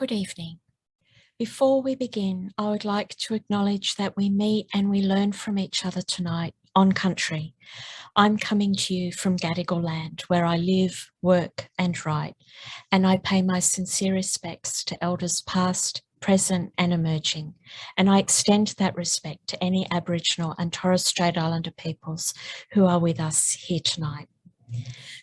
Good evening. Before we begin, I would like to acknowledge that we meet and we learn from each other tonight on country. I'm coming to you from Gadigal land, where I live, work and write, and I pay my sincere respects to elders past, present and emerging, and I extend that respect to any Aboriginal and Torres Strait Islander peoples who are with us here tonight.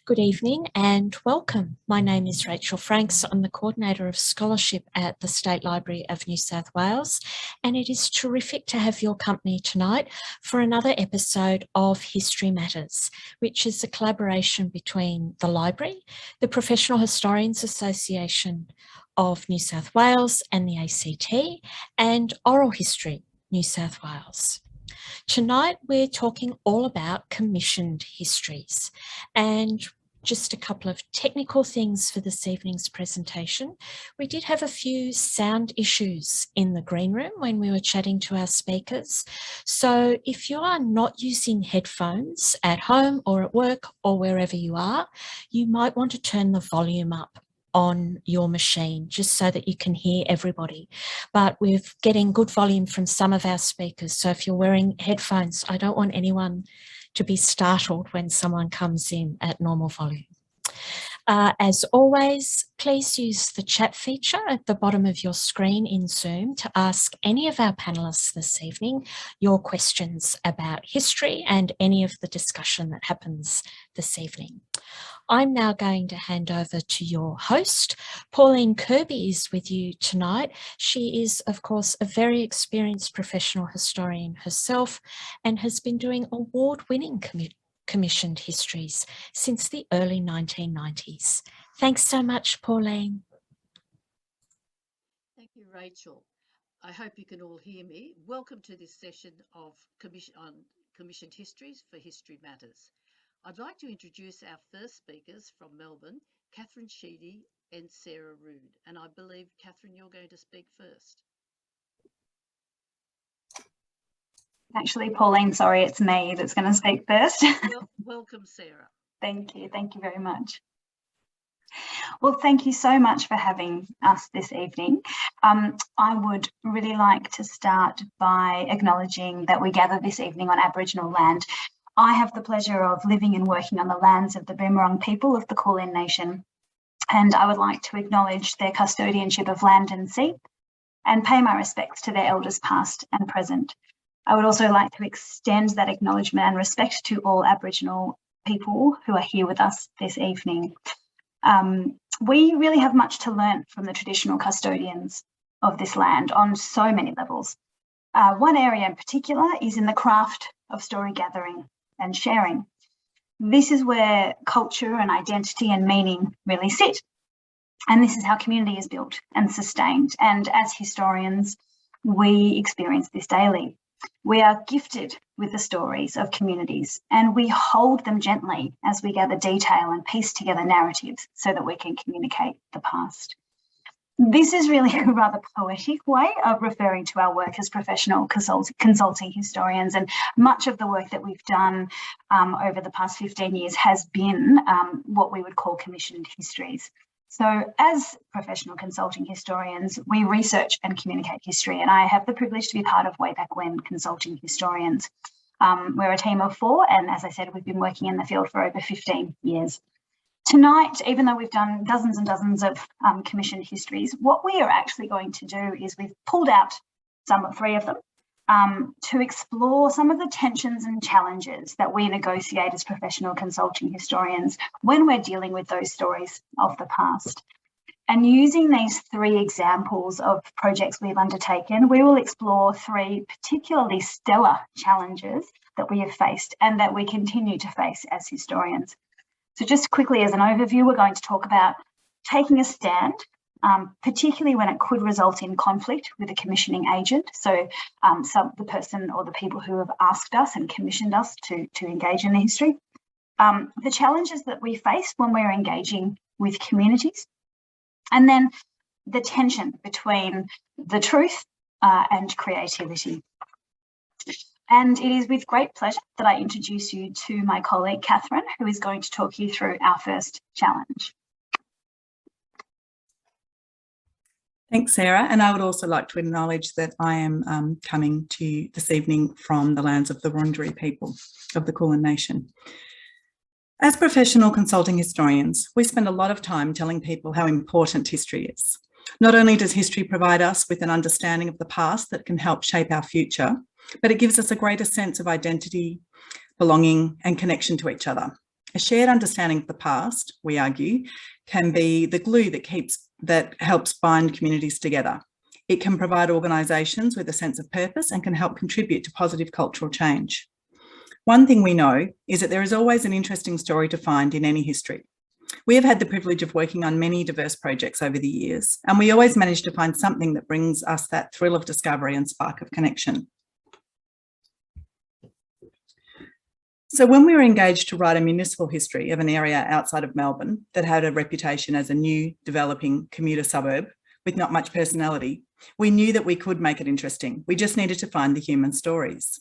Good evening and welcome. My name is Rachel Franks. I'm the Coordinator of Scholarship at the State Library of New South Wales, and it is terrific to have your company tonight for another episode of History Matters, which is a collaboration between the Library, the Professional Historians Association of New South Wales and the ACT, and Oral History New South Wales. Tonight, we're talking all about commissioned histories, and just a couple of technical things for this evening's presentation. We did have a few sound issues in the green room when we were chatting to our speakers. So if you are not using headphones at home or at work or wherever you are, you might want to turn the volume up on your machine just so that you can hear everybody. But we're getting good volume from some of our speakers. So if you're wearing headphones, I don't want anyone to be startled when someone comes in at normal volume. As always, please use the chat feature at the bottom of your screen in Zoom to ask any of our panellists this evening your questions about history and any of the discussion that happens this evening. I'm now going to hand over to your host. Pauline Curby is with you tonight. She is, of course, a very experienced professional historian herself and has been doing award-winning commissioned histories since the early 1990s. Thanks so much, Pauline. Thank you, Rachel. I hope you can all hear me. Welcome to this session of commissioned histories for History Matters. I'd like to introduce our first speakers from Melbourne, Katherine, Sheedy and Sarah Rood. And I believe, Katherine, you're going to speak first. Actually, Pauline, sorry, it's me that's going to speak first. Welcome, Sarah. Thank you very much. Well, thank you so much for having us this evening. I would really like to start by acknowledging that we gather this evening on Aboriginal land. I have the pleasure of living and working on the lands of the Boomerang people of the Kulin Nation, and I would like to acknowledge their custodianship of land and sea and pay my respects to their elders past and present. I would also like to extend that acknowledgement and respect to all Aboriginal people who are here with us this evening. We really have much to learn from the traditional custodians of this land on so many levels. One area in particular is in the craft of story gathering and sharing. This is where culture and identity and meaning really sit. And this is how community is built and sustained. And as historians, we experience this daily. We are gifted with the stories of communities and we hold them gently as we gather detail and piece together narratives so that we can communicate the past. This is really a rather poetic way of referring to our work as professional consulting historians, and much of the work that we've done over the past 15 years has been what we would call commissioned histories. So as professional consulting historians, we research and communicate history, and I have the privilege to be part of Way Back When Consulting Historians. We're a team of 4, and as I said, we've been working in the field for over 15 years. Tonight, even though we've done dozens and dozens of commissioned histories, what we are actually going to do is we've pulled out 3 of them to explore some of the tensions and challenges that we negotiate as professional consulting historians when we're dealing with those stories of the past. And using these 3 examples of projects we've undertaken, we will explore 3 particularly stellar challenges that we have faced and that we continue to face as historians. So just quickly as an overview, we're going to talk about taking a stand, particularly when it could result in conflict with a commissioning agent. So the person or the people who have asked us and commissioned us to engage in the history. The challenges that we face when we're engaging with communities. And then the tension between the truth and creativity. And it is with great pleasure that I introduce you to my colleague, Katherine, who is going to talk you through our first challenge. Thanks, Sarah. And I would also like to acknowledge that I am coming to you this evening from the lands of the Wurundjeri people of the Kulin Nation. As professional consulting historians, we spend a lot of time telling people how important history is. Not only does history provide us with an understanding of the past that can help shape our future, but it gives us a greater sense of identity, belonging, and connection to each other. A shared understanding of the past, we argue, can be the glue that helps bind communities together. It can provide organisations with a sense of purpose and can help contribute to positive cultural change. One thing we know is that there is always an interesting story to find in any history. We have had the privilege of working on many diverse projects over the years, and we always manage to find something that brings us that thrill of discovery and spark of connection. So when we were engaged to write a municipal history of an area outside of Melbourne that had a reputation as a new developing commuter suburb with not much personality, we knew that we could make it interesting. We just needed to find the human stories.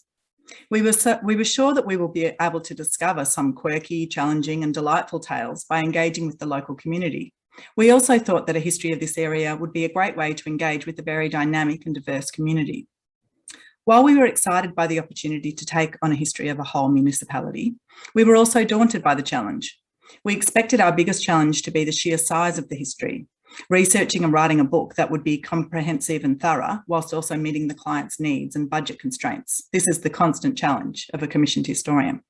We were sure that we will be able to discover some quirky, challenging and delightful tales by engaging with the local community. We also thought that a history of this area would be a great way to engage with the very dynamic and diverse community. While we were excited by the opportunity to take on a history of a whole municipality, we were also daunted by the challenge. We expected our biggest challenge to be the sheer size of the history, researching and writing a book that would be comprehensive and thorough, whilst also meeting the client's needs and budget constraints. This is the constant challenge of a commissioned historian.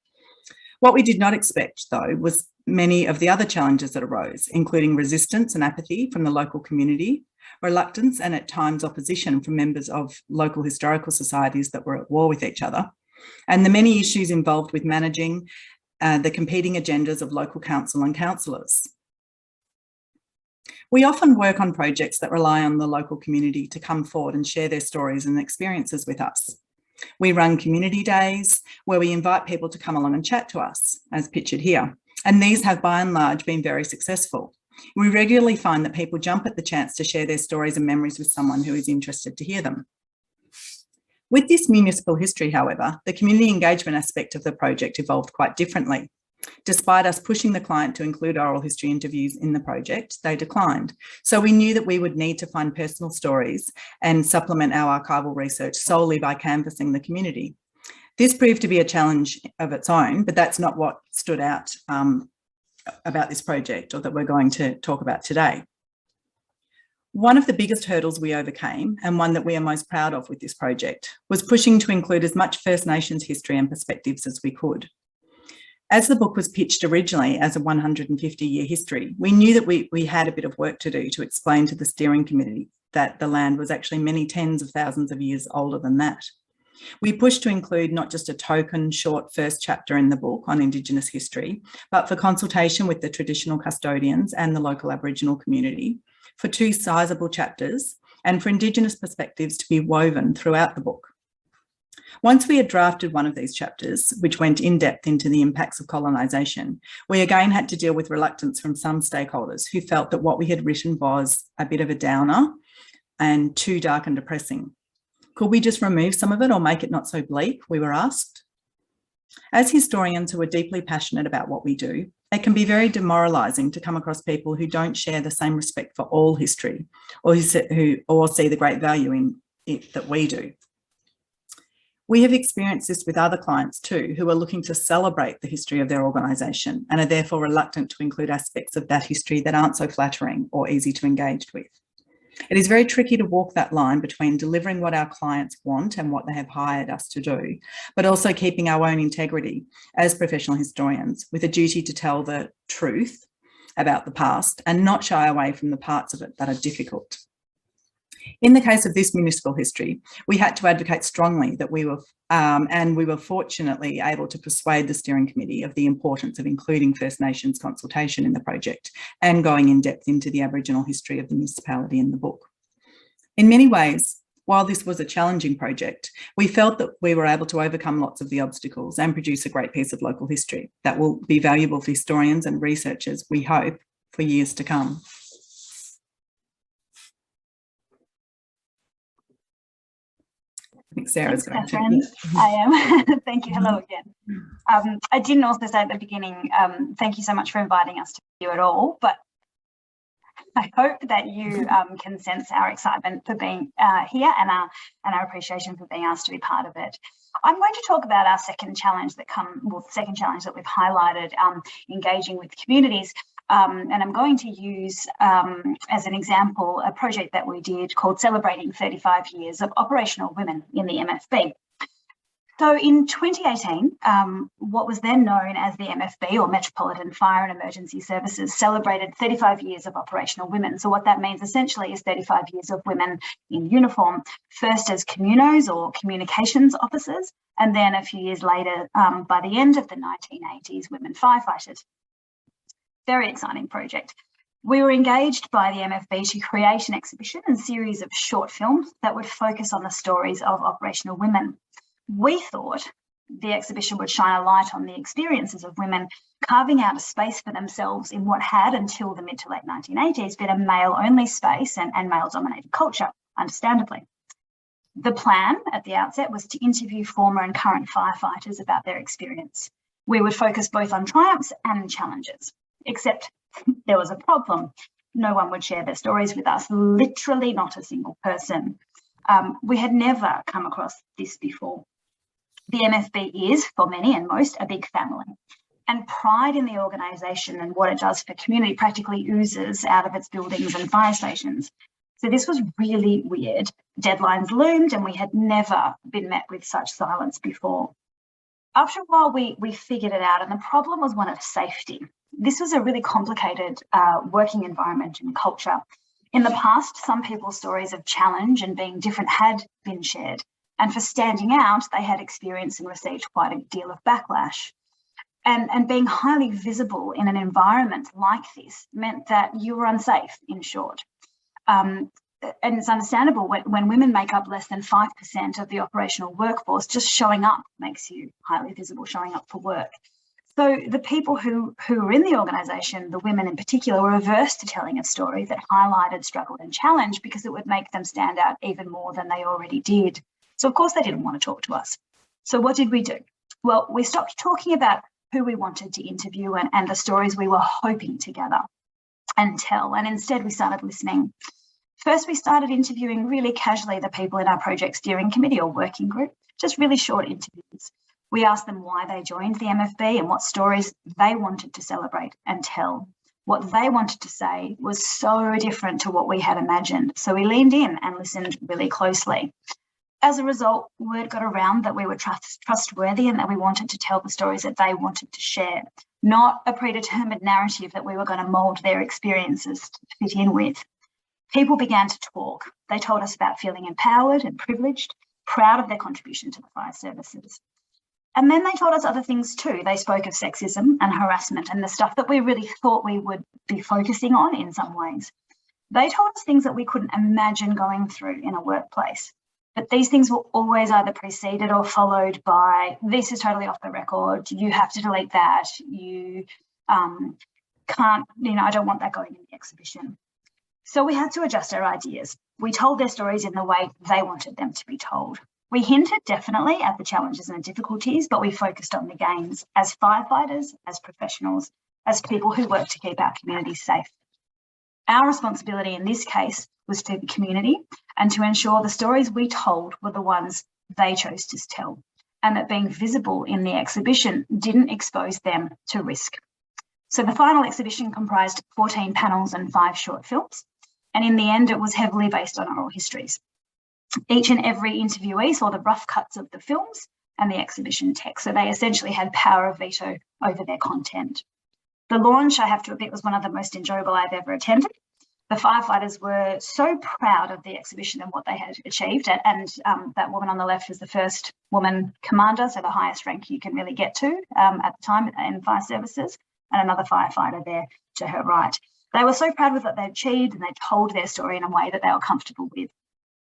What we did not expect, though, was many of the other challenges that arose, including resistance and apathy from the local community, reluctance and at times opposition from members of local historical societies that were at war with each other, and the many issues involved with managing the competing agendas of local council and councillors. We often work on projects that rely on the local community to come forward and share their stories and experiences with us. We run community days where we invite people to come along and chat to us, as pictured here, and these have by and large been very successful. We regularly find that people jump at the chance to share their stories and memories with someone who is interested to hear them. With this municipal history, however, the community engagement aspect of the project evolved quite differently. Despite us pushing the client to include oral history interviews in the project, they declined. So we knew that we would need to find personal stories and supplement our archival research solely by canvassing the community. This proved to be a challenge of its own, but that's not what stood out about this project or that we're going to talk about today. One of the biggest hurdles we overcame, and one that we are most proud of with this project, was pushing to include as much First Nations history and perspectives as we could. As the book was pitched originally as a 150-year history, we knew that we had a bit of work to do to explain to the steering committee that the land was actually many tens of thousands of years older than that. We pushed to include not just a token short first chapter in the book on Indigenous history, but for consultation with the traditional custodians and the local Aboriginal community, for 2 sizable chapters, and for Indigenous perspectives to be woven throughout the book. Once we had drafted one of these chapters, which went in depth into the impacts of colonisation, we again had to deal with reluctance from some stakeholders who felt that what we had written was a bit of a downer and too dark and depressing. Could we just remove some of it or make it not so bleak, we were asked. As historians who are deeply passionate about what we do, it can be very demoralising to come across people who don't share the same respect for all history or who see the great value in it that we do. We have experienced this with other clients too, who are looking to celebrate the history of their organisation and are therefore reluctant to include aspects of that history that aren't so flattering or easy to engage with. It is very tricky to walk that line between delivering what our clients want and what they have hired us to do, but also keeping our own integrity as professional historians with a duty to tell the truth about the past and not shy away from the parts of it that are difficult. In the case of this municipal history, we had to advocate strongly that we were fortunately able to persuade the steering committee of the importance of including First Nations consultation in the project and going in depth into the Aboriginal history of the municipality in the book. In many ways, while this was a challenging project, we felt that we were able to overcome lots of the obstacles and produce a great piece of local history that will be valuable for historians and researchers, we hope, for years to come. I think Sarah's going Katherine. to. I am. Thank you. Hello again. I didn't also say at the beginning, thank you so much for inviting us to you at all, but I hope that you can sense our excitement for being here and our appreciation for being asked to be part of it. I'm going to talk about our second challenge that we've highlighted, engaging with communities. And I'm going to use as an example a project that we did called Celebrating 35 Years of Operational Women in the MFB. So in 2018, what was then known as the MFB, or Metropolitan Fire and Emergency Services, celebrated 35 years of operational women. So what that means essentially is 35 years of women in uniform, first as communos or communications officers, and then a few years later, by the end of the 1980s, women firefighters. Very exciting project. We were engaged by the MFB to create an exhibition and series of short films that would focus on the stories of operational women. We thought the exhibition would shine a light on the experiences of women carving out a space for themselves in what had, until the mid to late 1980s, been a male-only space and male-dominated culture, understandably. The plan at the outset was to interview former and current firefighters about their experience. We would focus both on triumphs and challenges, except there was a problem. No one would share their stories with us, literally not a single person. We had never come across this before. The MFB is, for many and most, a big family, and pride in the organisation and what it does for community practically oozes out of its buildings and fire stations. So this was really weird. Deadlines loomed and we had never been met with such silence before. After a while, we figured it out, and the problem was one of safety. This was a really complicated working environment and culture. In the past, some people's stories of challenge and being different had been shared. And for standing out, they had experienced and received quite a deal of backlash. And being highly visible in an environment like this meant that you were unsafe, in short. And it's understandable when women make up less than 5% of the operational workforce, just showing up makes you highly visible, showing up for work. So the people who were in the organisation, the women in particular, were averse to telling a story that highlighted struggle and challenge because it would make them stand out even more than they already did. So of course they didn't want to talk to us. So what did we do? Well, we stopped talking about who we wanted to interview and the stories we were hoping to gather and tell, and instead we started listening. First, we started interviewing really casually the people in our project steering committee or working group, just really short interviews. We asked them why they joined the MFB and what stories they wanted to celebrate and tell. What they wanted to say was so different to what we had imagined, so we leaned in and listened really closely. As a result, word got around that we were trustworthy and that we wanted to tell the stories that they wanted to share, not a predetermined narrative that we were going to mould their experiences to fit in with. People began to talk. They told us about feeling empowered and privileged, proud of their contribution to the fire services. And then they told us other things too. They spoke of sexism and harassment and the stuff that we really thought we would be focusing on in some ways. They told us things that we couldn't imagine going through in a workplace. But these things were always either preceded or followed by, this is totally off the record, you have to delete that, you can't, I don't want that going in the exhibition. So we had to adjust our ideas. We told their stories in the way they wanted them to be told. We hinted definitely at the challenges and the difficulties, but we focused on the gains as firefighters, as professionals, as people who work to keep our communities safe. Our responsibility in this case was to the community and to ensure the stories we told were the ones they chose to tell, and that being visible in the exhibition didn't expose them to risk. So the final exhibition comprised 14 panels and 5 short films, and in the end it was heavily based on oral histories. Each and every interviewee saw the rough cuts of the films and the exhibition text, so they essentially had power of veto over their content. The launch, I have to admit, was one of the most enjoyable I've ever attended. The firefighters were so proud of the exhibition and what they had achieved, and that woman on the left was the first woman commander, so the highest rank you can really get to at the time in fire services, and another firefighter there to her right. They were so proud of what they'd achieved, and they told their story in a way that they were comfortable with.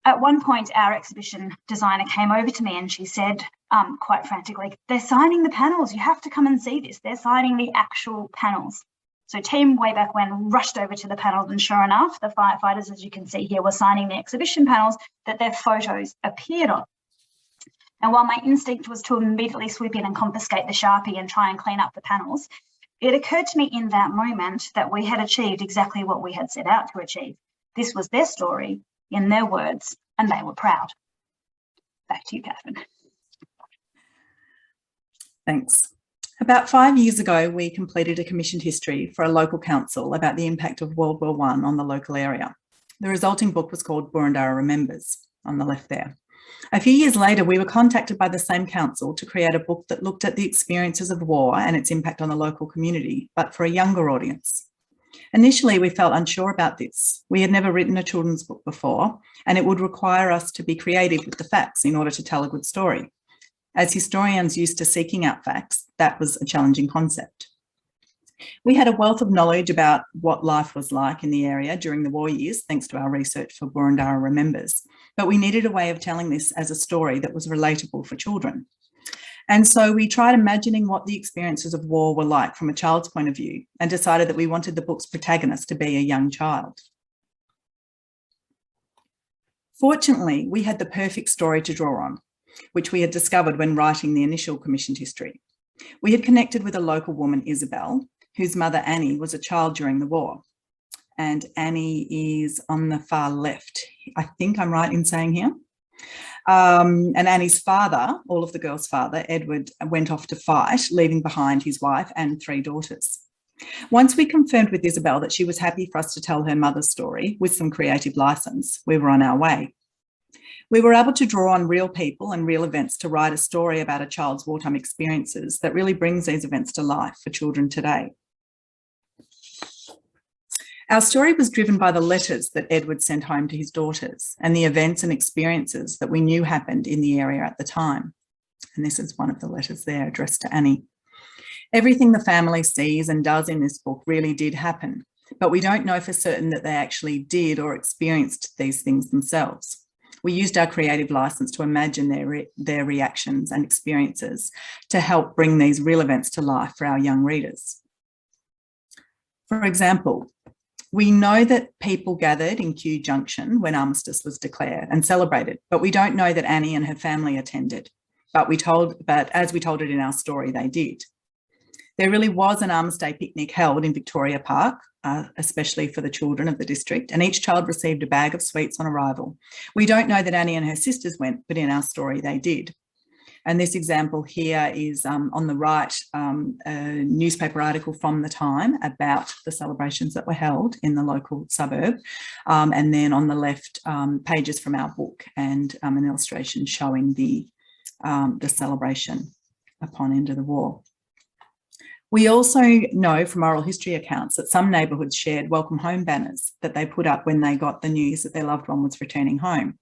At one point, our exhibition designer came over to me and she said, quite frantically, "They're signing the panels. You have to come and see this. They're signing the actual panels." So team way back when rushed over to the panels, and sure enough, the firefighters, as you can see here, were signing the exhibition panels that their photos appeared on. And while my instinct was to immediately swoop in and confiscate the Sharpie and try and clean up the panels, It occurred to me in that moment that we had achieved exactly what we had set out to achieve. This was their story, in their words, and they were proud. Back to you, Katherine. Thanks. About 5 years ago, we completed a commissioned history for a local council about the impact of World War I on the local area. The resulting book was called Boroondara Remembers, on the left there. A few years later, we were contacted by the same council to create a book that looked at the experiences of war and its impact on the local community, but for a younger audience. Initially, we felt unsure about this. We had never written a children's book before, and it would require us to be creative with the facts in order to tell a good story. As historians used to seeking out facts, that was a challenging concept. We had a wealth of knowledge about what life was like in the area during the war years, thanks to our research for Boroondara Remembers, but we needed a way of telling this as a story that was relatable for children. And so we tried imagining what the experiences of war were like from a child's point of view and decided that we wanted the book's protagonist to be a young child. Fortunately, we had the perfect story to draw on, which we had discovered when writing the initial commissioned history. We had connected with a local woman, Isabel, whose mother Annie was a child during the war. And Annie is on the far left. I think I'm right in saying here. And Annie's father, all of the girls' father, Edward, went off to fight, leaving behind his wife and 3 daughters. Once we confirmed with Isabel that she was happy for us to tell her mother's story with some creative license, we were on our way. We were able to draw on real people and real events to write a story about a child's wartime experiences that really brings these events to life for children today. Our story was driven by the letters that Edward sent home to his daughters and the events and experiences that we knew happened in the area at the time. And this is one of the letters there addressed to Annie. Everything the family sees and does in this book really did happen, but we don't know for certain that they actually did or experienced these things themselves. We used our creative license to imagine their reactions and experiences to help bring these real events to life for our young readers. For example, we know that people gathered in Kew Junction when armistice was declared and celebrated, but we don't know that Annie and her family attended. But as we told it in our story, they did. There really was an Armistice Day picnic held in Victoria Park, especially for the children of the district, and each child received a bag of sweets on arrival. We don't know that Annie and her sisters went, but in our story they did. And this example here is on the right, a newspaper article from the time about the celebrations that were held in the local suburb. And then on the left, pages from our book and an illustration showing the celebration upon end of the war. We also know from oral history accounts that some neighbourhoods shared welcome home banners that they put up when they got the news that their loved one was returning home.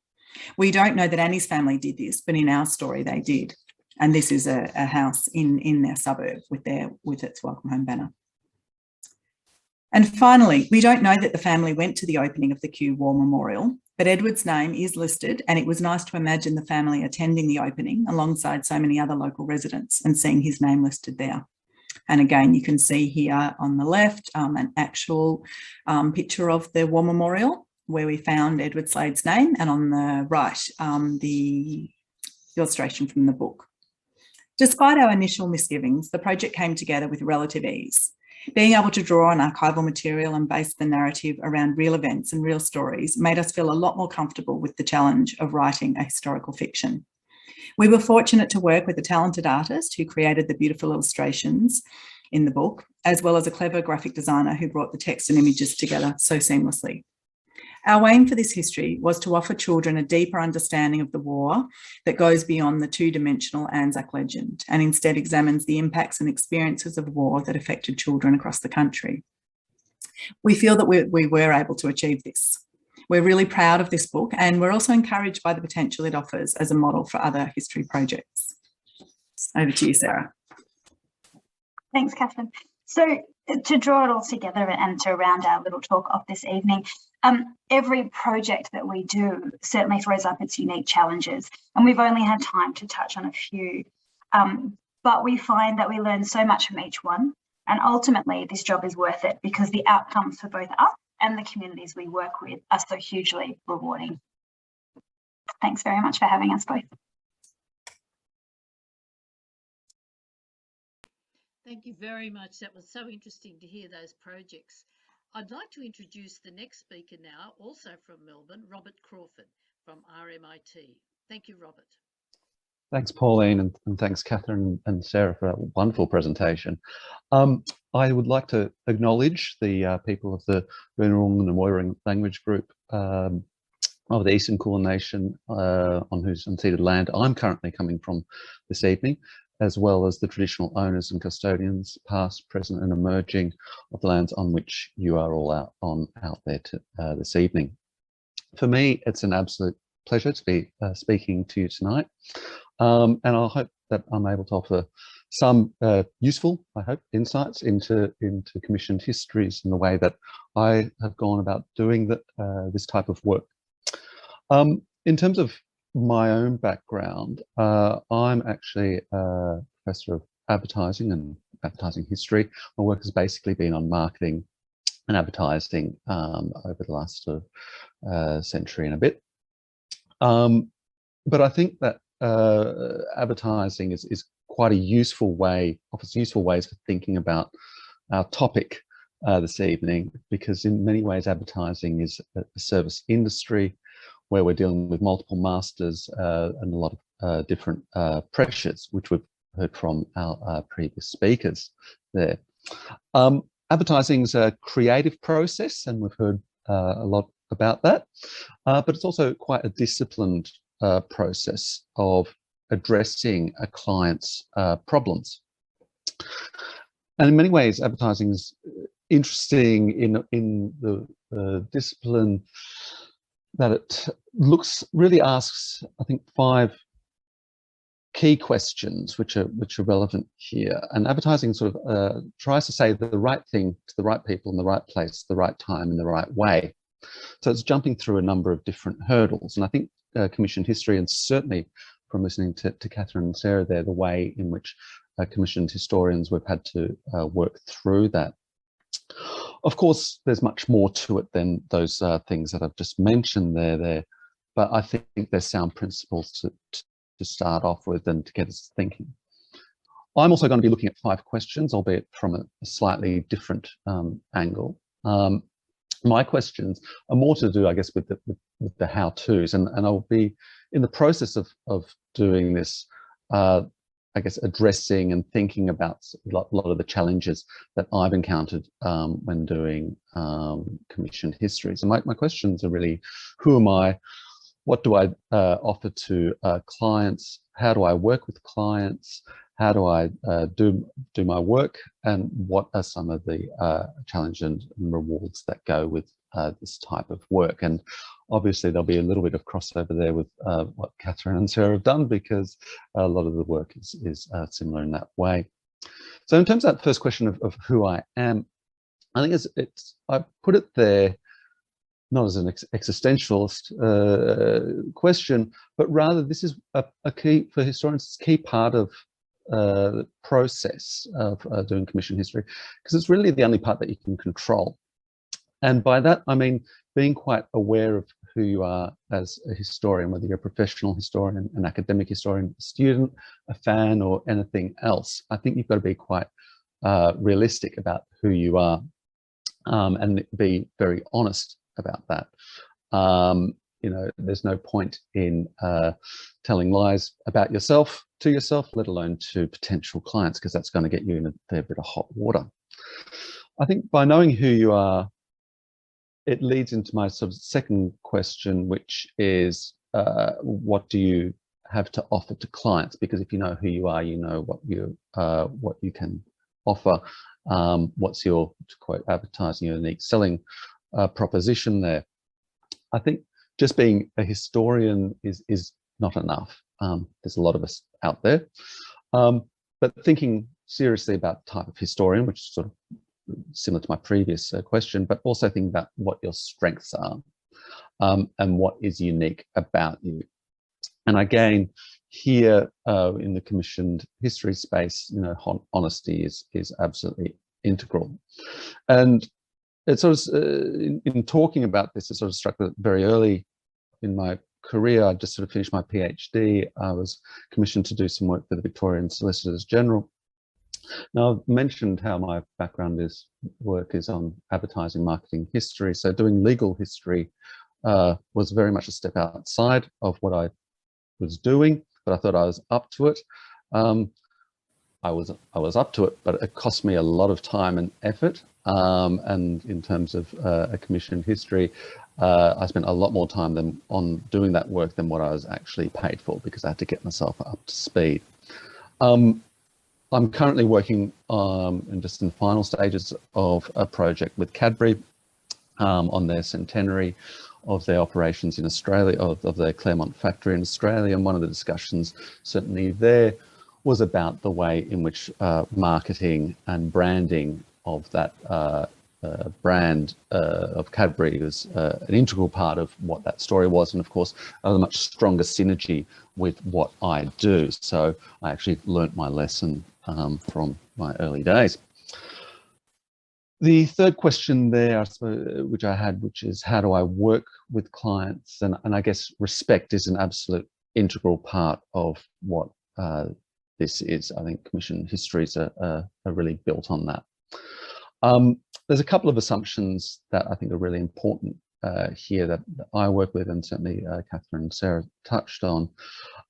We don't know that Annie's family did this, but in our story they did. And this is a house in their suburb with its welcome home banner. And finally, we don't know that the family went to the opening of the Kew War Memorial, but Edward's name is listed, and it was nice to imagine the family attending the opening alongside so many other local residents and seeing his name listed there. And again, you can see here on the left an actual picture of the War Memorial where we found Edward Slade's name, and on the right, the illustration from the book. Despite our initial misgivings, the project came together with relative ease. Being able to draw on archival material and base the narrative around real events and real stories made us feel a lot more comfortable with the challenge of writing a historical fiction. We were fortunate to work with a talented artist who created the beautiful illustrations in the book, as well as a clever graphic designer who brought the text and images together so seamlessly. Our aim for this history was to offer children a deeper understanding of the war that goes beyond the two-dimensional Anzac legend and instead examines the impacts and experiences of war that affected children across the country. We feel that we were able to achieve this. We're really proud of this book, and we're also encouraged by the potential it offers as a model for other history projects. Over to you, Sarah. Thanks, Katherine. So to draw it all together and to round our little talk off this evening, every project that we do certainly throws up its unique challenges, and we've only had time to touch on a few, but we find that we learn so much from each one, and ultimately this job is worth it because the outcomes for both us and the communities we work with are so hugely rewarding. Thanks very much for having us both. Thank you very much. That was so interesting to hear those projects. I'd like to introduce the next speaker now, also from Melbourne, Robert Crawford from RMIT. Thank you, Robert. Thanks, Pauline, and thanks, Katherine and Sarah, for a wonderful presentation. I would like to acknowledge the people of the Boonwurrung and Woiwurrung language group of the Eastern Kulin Nation on whose unceded land I'm currently coming from this evening, as well as the traditional owners and custodians, past, present and emerging, of the lands on which you are all out there this evening. For me, it's an absolute pleasure to be speaking to you tonight, and I hope that I'm able to offer some useful, I hope, insights into commissioned histories and the way that I have gone about doing this type of work. In terms of my own background, I'm actually a professor of advertising and advertising history. My work has basically been on marketing and advertising over the last century and a bit. But I think that advertising is quite a useful way, offers useful ways for thinking about our topic this evening, because in many ways advertising is a service industry where we're dealing with multiple masters and a lot of different pressures, which we've heard from our previous speakers there. Advertising is a creative process, and we've heard a lot about that, but it's also quite a disciplined process of addressing a client's problems. And in many ways, advertising is interesting in the discipline that it really asks, I think, 5 key questions which are relevant here. And advertising sort of tries to say the right thing to the right people in the right place, the right time, in the right way. So it's jumping through a number of different hurdles. And I think commissioned history, and certainly from listening to Katherine and Sarah there, the way in which commissioned historians, we've had to work through that. Of course, there's much more to it than those things that I've just mentioned there, but I think there's sound principles to start off with and to get us thinking. I'm also going to be looking at 5 questions, albeit from a slightly different angle. My questions are more to do, I guess, with the how-tos, and I'll be in the process of doing this, I guess, addressing and thinking about a lot of the challenges that I've encountered when doing commissioned histories. And my questions are really, who am I? What do I offer to clients? How do I work with clients? How do I do my work? And what are some of the challenges and rewards that go with this type of work? And obviously there'll be a little bit of crossover there with what Katherine and Sarah have done, because a lot of the work is similar in that way. So in terms of that first question of who I am, I think I put it there not as an existentialist question, but rather this is a key, for historians, it's a key part of the process of doing commissioned history, because it's really the only part that you can control. And by that, I mean being quite aware of who you are as a historian, whether you're a professional historian, an academic historian, a student, a fan, or anything else. I think you've got to be quite realistic about who you are and be very honest about that. You know, there's no point in telling lies about yourself to yourself, let alone to potential clients, because that's going to get you in a fair bit of hot water. I think by knowing who you are, it leads into my sort of second question, which is what do you have to offer to clients? Because if you know who you are, you know what you can offer. What's your, to quote advertising, your unique selling proposition there. I think just being a historian is not enough. There's a lot of us out there, but thinking seriously about the type of historian, which is sort of similar to my previous question, but also thinking about what your strengths are and what is unique about you. And again, here in the commissioned history space, you know, honesty is absolutely integral. And it sort of, in talking about this, it sort of struck me very early in my career. I just sort of finished my PhD. I was commissioned to do some work for the Victorian Solicitors General. Now, I've mentioned how my background work is on advertising, marketing, history. So doing legal history was very much a step outside of what I was doing, but I thought I was up to it. I was up to it, but it cost me a lot of time and effort. And in terms of a commissioned history, I spent a lot more time on doing that work than what I was actually paid for, because I had to get myself up to speed. I'm currently working just in the final stages of a project with Cadbury on their centenary of their operations in Australia, of their Claremont factory in Australia. And one of the discussions certainly there was about the way in which marketing and branding of that brand of Cadbury was an integral part of what that story was, and of course a much stronger synergy with what I do. So I actually learnt my lesson from my early days. The third question there, I suppose, which I had, which is how do I work with clients? And I guess respect is an absolute integral part of what this is. I think commission histories are really built on that. There's a couple of assumptions that I think are really important here that I work with, and certainly Katherine and Sarah touched on.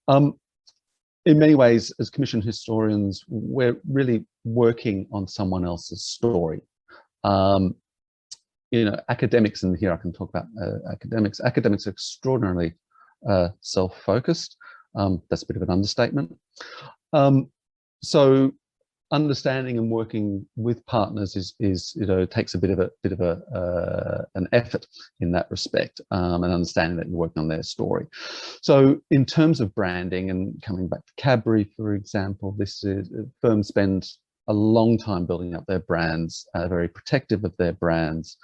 In many ways, as commission historians, we're really working on someone else's story. You know, academics, and here I can talk about academics. Academics are extraordinarily self-focused. That's a bit of an understatement. So understanding and working with partners is you know, takes a bit of an effort in that respect, and understanding that you're working on their story. So in terms of branding, and coming back to Cadbury, for example, this is firms spend a long time building up their brands, very protective of their brands,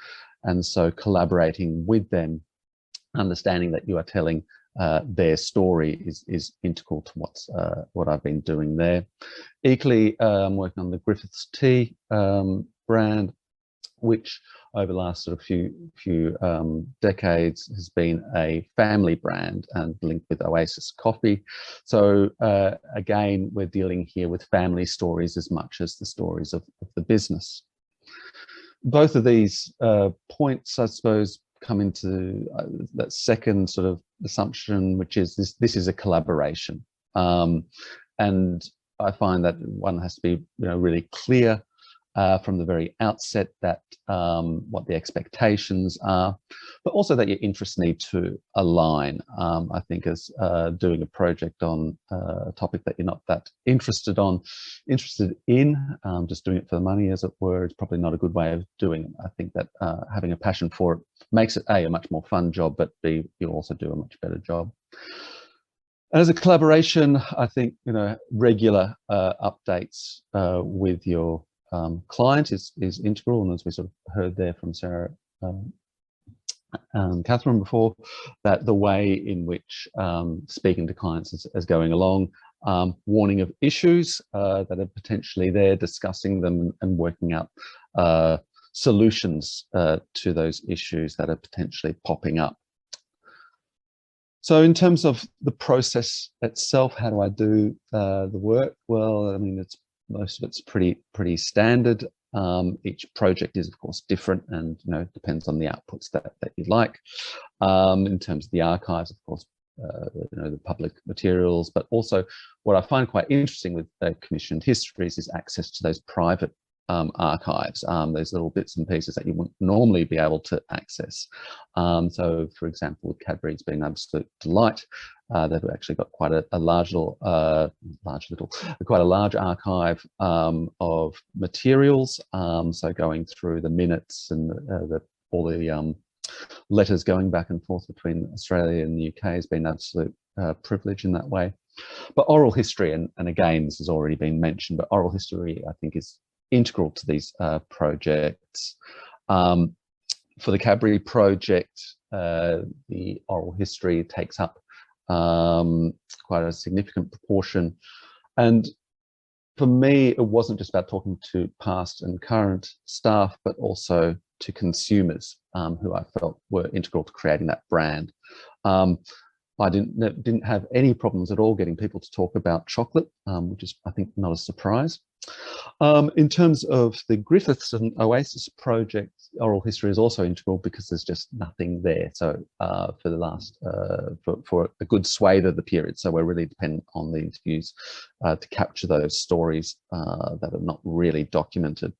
and so collaborating with them, understanding that you are telling their story is integral to what I've been doing there. Equally, I'm working on the Griffiths Tea brand, which over the last sort of few decades has been a family brand and linked with Oasis Coffee. So again, we're dealing here with family stories as much as the stories of the business. Both of these points, I suppose, come into that second sort of assumption, which is this is a collaboration, and I find that one has to be, you know, really clear from the very outset that what the expectations are, but also that your interests need to align. I think as doing a project on a topic that you're not that interested in, just doing it for the money, as it were, is probably not a good way of doing it. I think that having a passion for it makes it a much more fun job, but B, you also do a much better job. And as a collaboration, I think, you know, regular updates with your client is integral, and as we sort of heard there from Sarah and Katherine before, that the way in which speaking to clients is going along, warning of issues that are potentially there, discussing them and working out solutions to those issues that are potentially popping up. So in terms of the process itself, how do I do the work? Well, I mean, most of it's pretty standard. Each project is of course different, and you know, depends on the outputs that you'd like. In terms of the archives, of course, you know, the public materials, but also what I find quite interesting with commissioned histories is access to those private archives. There's little bits and pieces that you wouldn't normally be able to access. So for example, with Cadbury, it's been an absolute delight. They've actually got quite a large archive of materials. So going through the minutes and all the letters going back and forth between Australia and the UK has been an absolute privilege in that way. But oral history, and again, this has already been mentioned, but oral history, I think, is integral to these projects. For the Cadbury project, the oral history takes up quite a significant proportion. And for me, it wasn't just about talking to past and current staff, but also to consumers who I felt were integral to creating that brand. I didn't have any problems at all getting people to talk about chocolate, which is, I think, not a surprise. In terms of the Griffiths and Oasis project, oral history is also integral because there's just nothing there. So for the last, for a good swathe of the period. So we're really dependent on the interviews to capture those stories that are not really documented.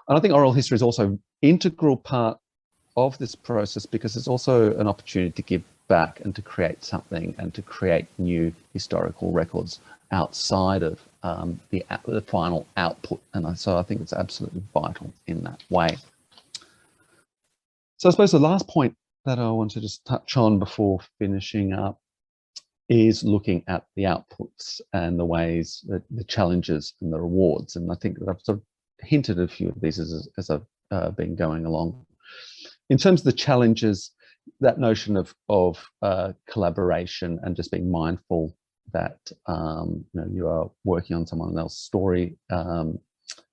And I think oral history is also an integral part of this process because it's also an opportunity to give back and to create something and to create new historical records outside of the final output. And so I think it's absolutely vital in that way. So I suppose the last point that I want to just touch on before finishing up is looking at the outputs and the ways, the challenges and the rewards. And I think that I've sort of hinted at a few of these as I've been going along. In terms of the challenges, that notion of collaboration and just being mindful that you are working on someone else's story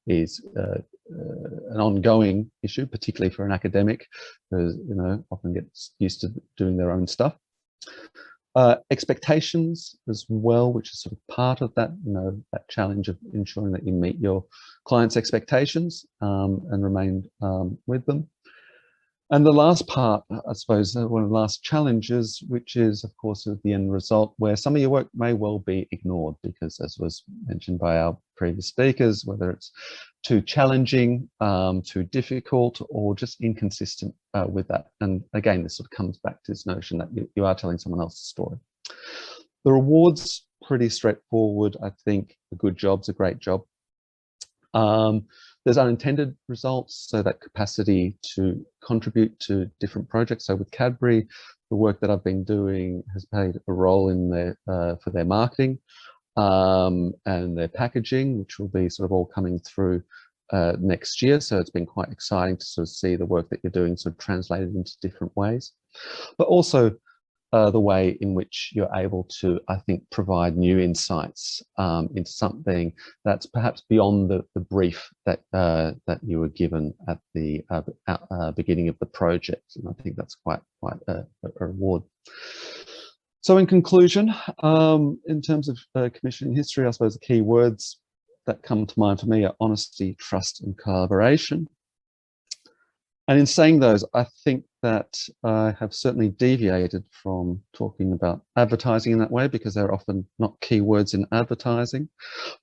is an ongoing issue, particularly for an academic who often gets used to doing their own stuff. Expectations as well, which is sort of part of that, that challenge of ensuring that you meet your clients' expectations and remain with them. And the last part, I suppose, one of the last challenges, which is, of course, the end result, where some of your work may well be ignored because, as was mentioned by our previous speakers, whether it's too challenging, too difficult, or just inconsistent with that. And again, this sort of comes back to this notion that you are telling someone else's story. The rewards, pretty straightforward. I think a good job's a great job. There's unintended results, so that capacity to contribute to different projects. So with Cadbury, the work that I've been doing has played a role in their for their marketing and their packaging, which will be sort of all coming through next year. So it's been quite exciting to sort of see the work that you're doing sort of translated into different ways, but also the way in which you're able to, I think, provide new insights into something that's perhaps beyond the brief that that you were given at the beginning of the project, and I think that's quite a reward. So, in conclusion, in terms of commissioning history, I suppose the key words that come to mind for me are honesty, trust, and collaboration. And in saying those, I think that I have certainly deviated from talking about advertising in that way because they're often not keywords in advertising.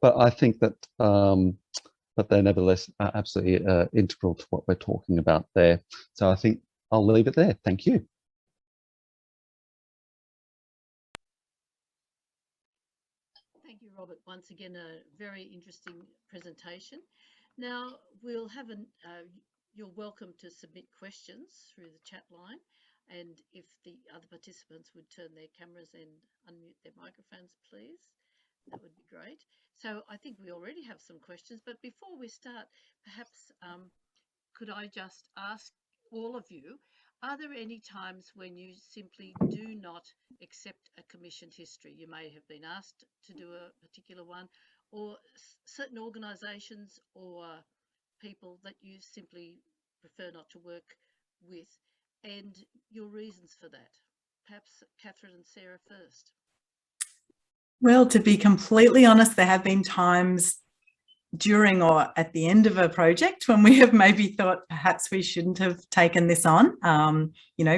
But I think that, but they're nevertheless absolutely integral to what we're talking about there. So I think I'll leave it there. Thank you. Thank you, Robert. Once again, a very interesting presentation. Now we'll have you're welcome to submit questions through the chat line, and if the other participants would turn their cameras and unmute their microphones, please, that would be great. So I think we already have some questions, but before we start, perhaps could I just ask all of you, are there any times when you simply do not accept a commissioned history? You may have been asked to do a particular one, or certain organisations or people that you simply prefer not to work with, and your reasons for that. Perhaps Katherine and Sarah first. Well, to be completely honest, there have been times during or at the end of a project when we have maybe thought perhaps we shouldn't have taken this on.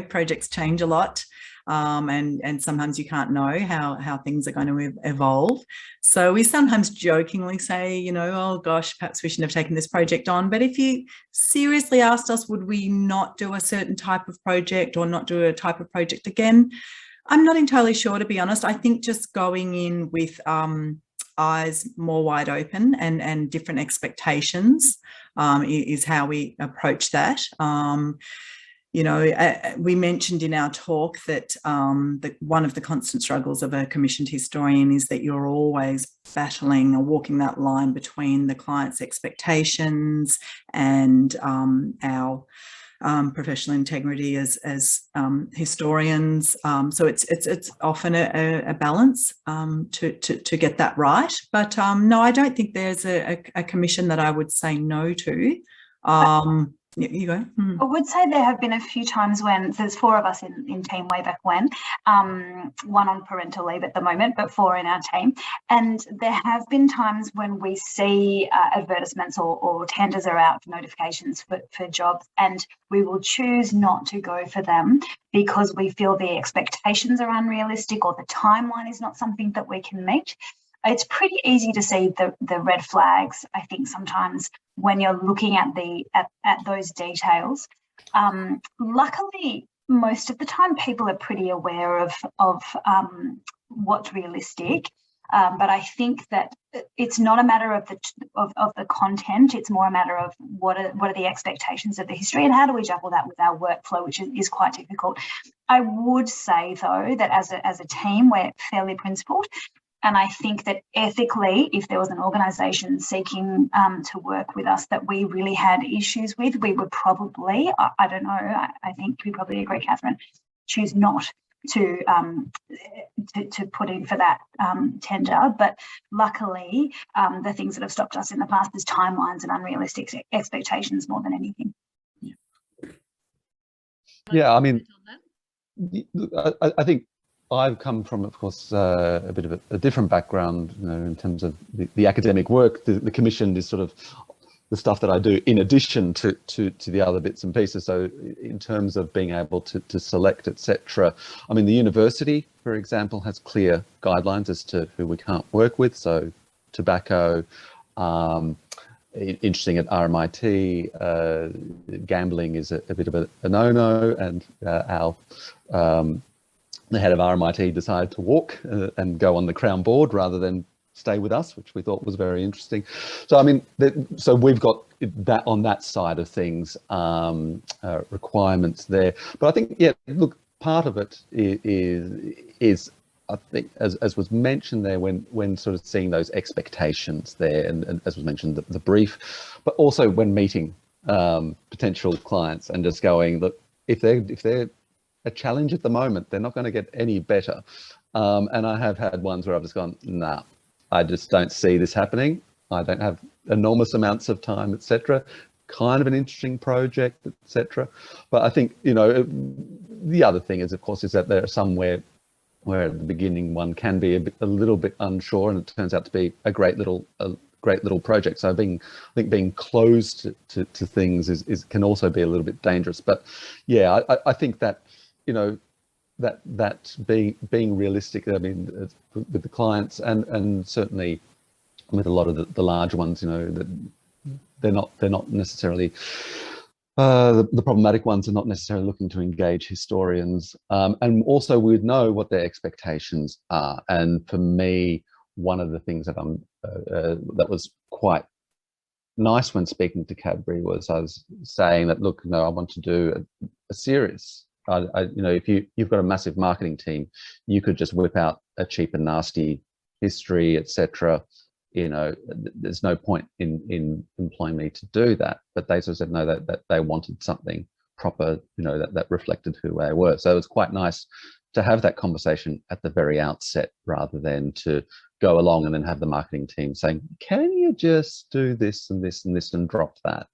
Projects change a lot. And sometimes you can't know how things are going to evolve. So we sometimes jokingly say, oh gosh, perhaps we shouldn't have taken this project on. But if you seriously asked us, would we not do a certain type of project or not do a type of project again? I'm not entirely sure, to be honest. I think just going in with eyes more wide open and different expectations is how we approach that. We mentioned in our talk that one of the constant struggles of a commissioned historian is that you're always battling or walking that line between the client's expectations and our professional integrity as historians. So it's often a balance to get that right. But no, I don't think there's a commission that I would say no to. Yeah, you go. I would say there have been a few times when there's 4 of us in team way back when, 1 on parental leave at the moment, but 4 in our team. And there have been times when we see advertisements or tenders are out, notifications for jobs, and we will choose not to go for them because we feel the expectations are unrealistic or the timeline is not something that we can meet. It's pretty easy to see the red flags, I think, sometimes when you're looking at those details. Luckily, most of the time, people are pretty aware of what's realistic. But I think that it's not a matter of the content. It's more a matter of what are the expectations of the history and how do we juggle that with our workflow, which is quite difficult. I would say, though, that as a team, we're fairly principled. And I think that ethically, if there was an organisation seeking to work with us that we really had issues with, we would probably, I don't know, I think we probably agree, Katherine, choose not to put in for that tender. But luckily, the things that have stopped us in the past is timelines and unrealistic expectations more than anything. Yeah, I mean, I think I've come from, of course, a bit of a different background, you know, in terms of the academic work. The commission is sort of the stuff that I do in addition to the other bits and pieces. So in terms of being able to select, etc. I mean, the university, for example, has clear guidelines as to who we can't work with. So tobacco, interesting at RMIT, gambling is a bit of a no-no, and the head of RMIT decided to walk and go on the Crown board rather than stay with us, which we thought was very interesting. So, I mean, so we've got that on that side of things, requirements there. But I think, yeah, look, part of it is I think, as was mentioned there, when sort of seeing those expectations there, and as was mentioned, the brief, but also when meeting potential clients and just going, look, if they're a challenge at the moment, they're not going to get any better. And I have had ones where I've just gone, nah, I just don't see this happening. I don't have enormous amounts of time, etc. Kind of an interesting project, etc. But I think, you know, the other thing is, of course, is that there are somewhere where at the beginning one can be a little bit unsure, and it turns out to be a great little project. So I think being closed to things can also be a little bit dangerous. But yeah, I think that, you know, that being realistic, I mean, with the clients and certainly with a lot of the large ones, you know, that they're not necessarily the problematic ones are not necessarily looking to engage historians, and also we'd know what their expectations are. And for me, one of the things that that was quite nice when speaking to Cadbury was I was saying that, look, no, I want to do a series. You know, if you've got a massive marketing team, you could just whip out a cheap and nasty history, etc. You know, there's no point in employing me to do that. But they sort of said no, that they wanted something proper, you know, that reflected who they were. So it was quite nice to have that conversation at the very outset, rather than to go along and then have the marketing team saying, can you just do this and this and this and drop that?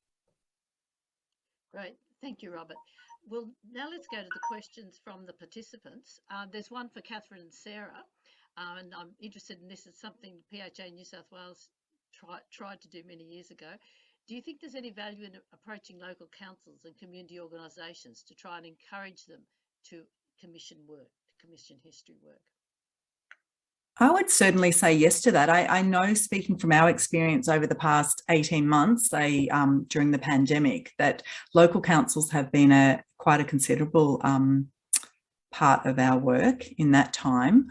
Great, thank you, Robert. Well, now let's go to the questions from the participants. There's one for Katherine and Sarah, and I'm interested in this. It's something PHA New South Wales tried to do many years ago. Do you think there's any value in approaching local councils and community organisations to try and encourage them to commission history work? I would certainly say yes to that. I know, speaking from our experience over the past 18 months, during the pandemic, that local councils have been quite a considerable part of our work in that time.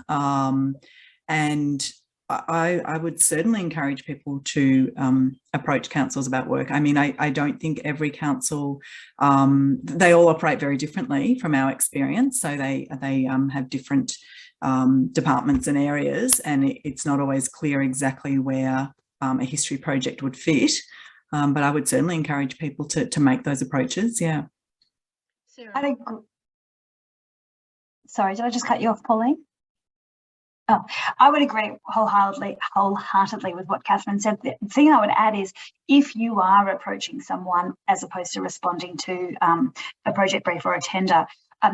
And I would certainly encourage people to approach councils about work. I mean, I don't think every council, they all operate very differently from our experience. So they have different departments and areas, and it's not always clear exactly where a history project would fit. But I would certainly encourage people to make those approaches. Yeah. Sarah. Sorry, did I just cut you off, Pauline? Oh, I would agree wholeheartedly with what Katherine said. The thing I would add is if you are approaching someone as opposed to responding to a project brief or a tender,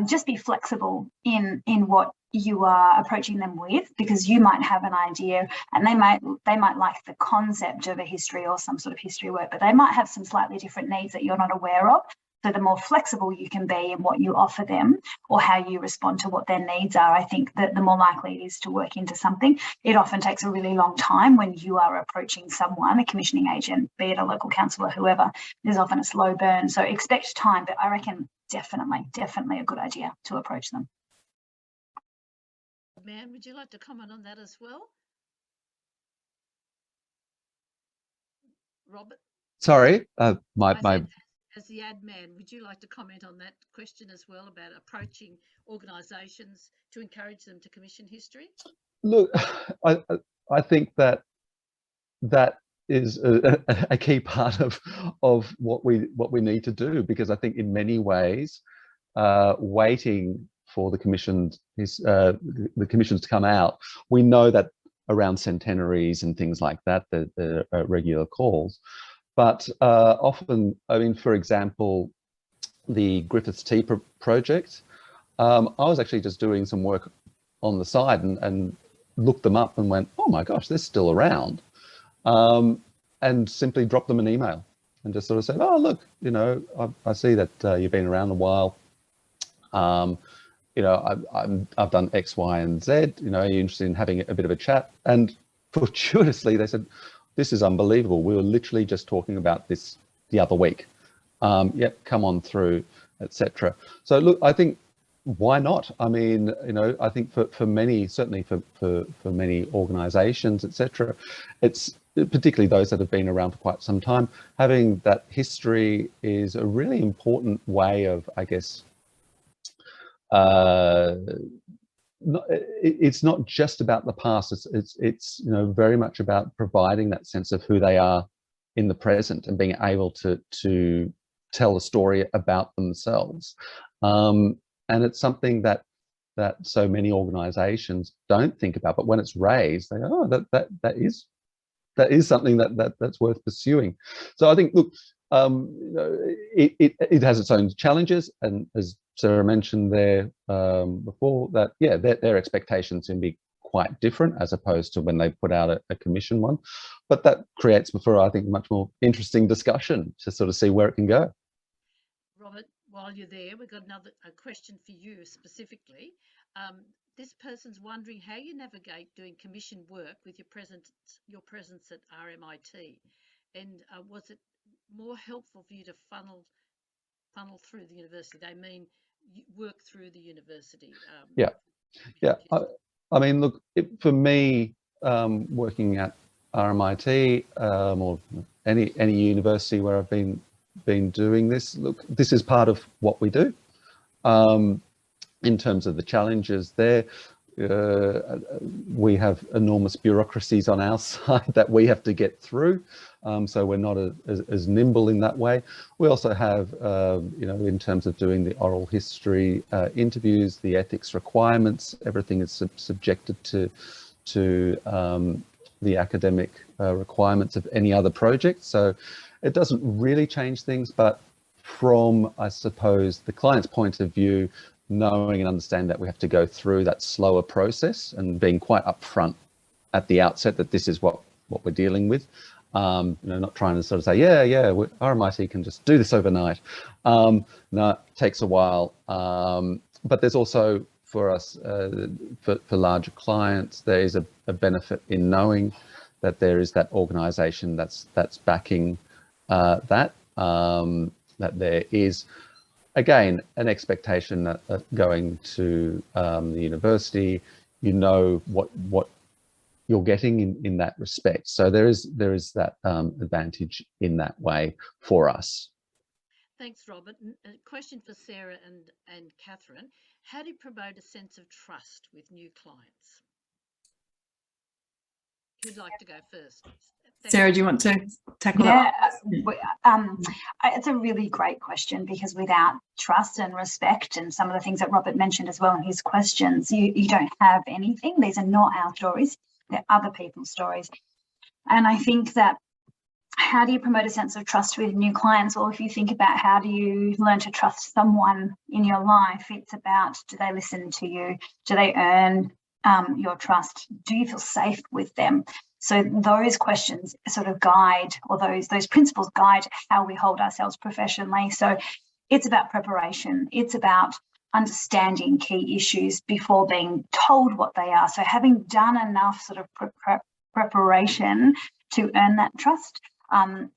just be flexible in what you are approaching them with, because you might have an idea and they might like the concept of a history or some sort of history work, but they might have some slightly different needs that you're not aware of. So the more flexible you can be in what you offer them or how you respond to what their needs are, I think that the more likely it is to work into something. It often takes a really long time when you are approaching someone, a commissioning agent, be it a local council or whoever. There's often a slow burn. So expect time, but I reckon definitely a good idea to approach them. Man, would you like to comment on that as well? Robert? Sorry, As the ad man, would you like to comment on that question as well about approaching organisations to encourage them to commission history? Look, I think that is a key part of what we need to do, because I think in many ways, waiting for the commissions to come out, we know that around centenaries and things like that, there are regular calls. But often, I mean, for example, the Griffiths Tea project, I was actually just doing some work on the side and looked them up and went, oh my gosh, they're still around. And simply dropped them an email and just sort of said, oh, look, you know, I see that you've been around a while. You know, I've done X, Y, and Z. You know, are you interested in having a bit of a chat? And fortuitously, they said, this is unbelievable. We were literally just talking about this the other week. Yep, come on through, etc. So look, I think, why not? I mean, you know, I think for many, certainly for many organisations, etc., it's particularly those that have been around for quite some time, having that history is a really important way of, I guess, it's not just about the past. It's you know, very much about providing that sense of who they are in the present and being able to tell a story about themselves. And it's something that so many organisations don't think about, but when it's raised, they go, oh, that is something that's worth pursuing. So I think, look, you know, it has its own challenges, and as Sarah mentioned there before, that yeah, their expectations can be quite different as opposed to when they put out a commission one, but that creates for, I think, much more interesting discussion to sort of see where it can go. Robert, while you're there, we've got a question for you specifically. This person's wondering how you navigate doing commission work with your presence at RMIT, and was it more helpful for you to funnel through the university? They mean work through the university. Yeah. I mean, look, for me, working at RMIT or any university where I've been doing this, look, this is part of what we do. In terms of the challenges there, we have enormous bureaucracies on our side that we have to get through. So we're not as nimble in that way. We also have, you know, in terms of doing the oral history interviews, the ethics requirements, everything is subjected to the academic requirements of any other project. So it doesn't really change things, but from, I suppose, the client's point of view, knowing and understanding that we have to go through that slower process and being quite upfront at the outset that this is what we're dealing with. You know, not trying to sort of say, yeah, RMIT can just do this overnight. No, it takes a while. But there's also, for us, for larger clients, there is a benefit in knowing that there is that organisation that's backing that there is, again, an expectation that going to the university, you know what you're getting in that respect. So there is that advantage in that way for us. Thanks, Robert. A question for Sarah and Katherine. How do you promote a sense of trust with new clients? Who'd like to go first? Sarah, do you want to tackle that? It's a really great question, because without trust and respect and some of the things that Robert mentioned as well in his questions, you don't have anything. These are not our stories, they're other people's stories. And I think that, how do you promote a sense of trust with new clients? Or if you think about how do you learn to trust someone in your life, it's about, do they listen to you? Do they earn your trust? Do you feel safe with them? So those questions sort of guide, or those principles guide how we hold ourselves professionally. So it's about preparation. It's about understanding key issues before being told what they are. So having done enough sort of preparation to earn that trust,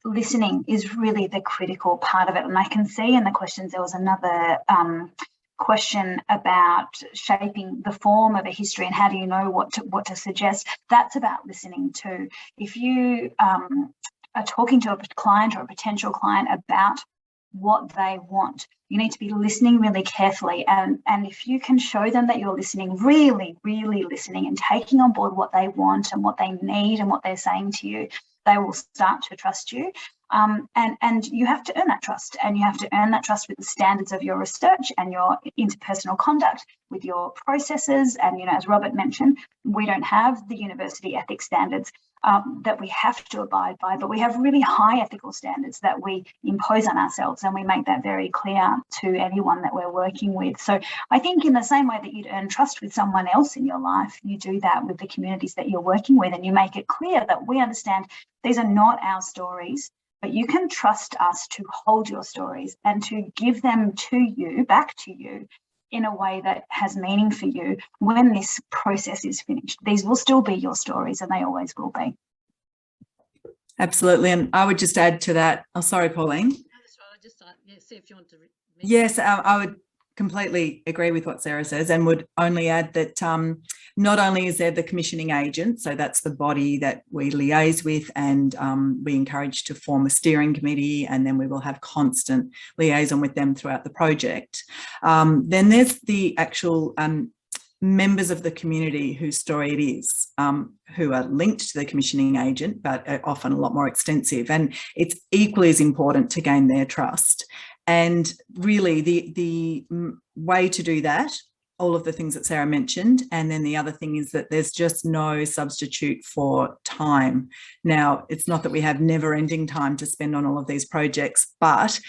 listening is really the critical part of it. And I can see in the questions there was another question about shaping the form of a history and how do you know what to suggest. That's about listening too. If you are talking to a client or a potential client about what they want, you need to be listening really carefully, and if you can show them that you're listening, really listening and taking on board what they want and what they need and what they're saying to you, they will start to trust you. And you have to earn that trust, and you have to earn that trust with the standards of your research and your interpersonal conduct, with your processes. And, you know, as Robert mentioned, we don't have the university ethics standards that we have to abide by, but we have really high ethical standards that we impose on ourselves, and we make that very clear to anyone that we're working with. So I think in the same way that you'd earn trust with someone else in your life, you do that with the communities that you're working with, and you make it clear that we understand these are not our stories, but you can trust us to hold your stories and to give them to you, back to you, in a way that has meaning for you when this process is finished. These will still be your stories, and they always will be. Absolutely. And I would just add to that. Oh, sorry, Pauline. No, that's right. I just see if you want to. Yes, I would completely agree with what Sarah says, and would only add that not only is there the commissioning agent, so that's the body that we liaise with, and we encourage to form a steering committee, and then we will have constant liaison with them throughout the project. Then there's the actual members of the community whose story it is, who are linked to the commissioning agent, but are often a lot more extensive, and it's equally as important to gain their trust. And really the way to do that, all of the things that Sarah mentioned, and then the other thing is that there's just no substitute for time. Now, it's not that we have never-ending time to spend on all of these projects, but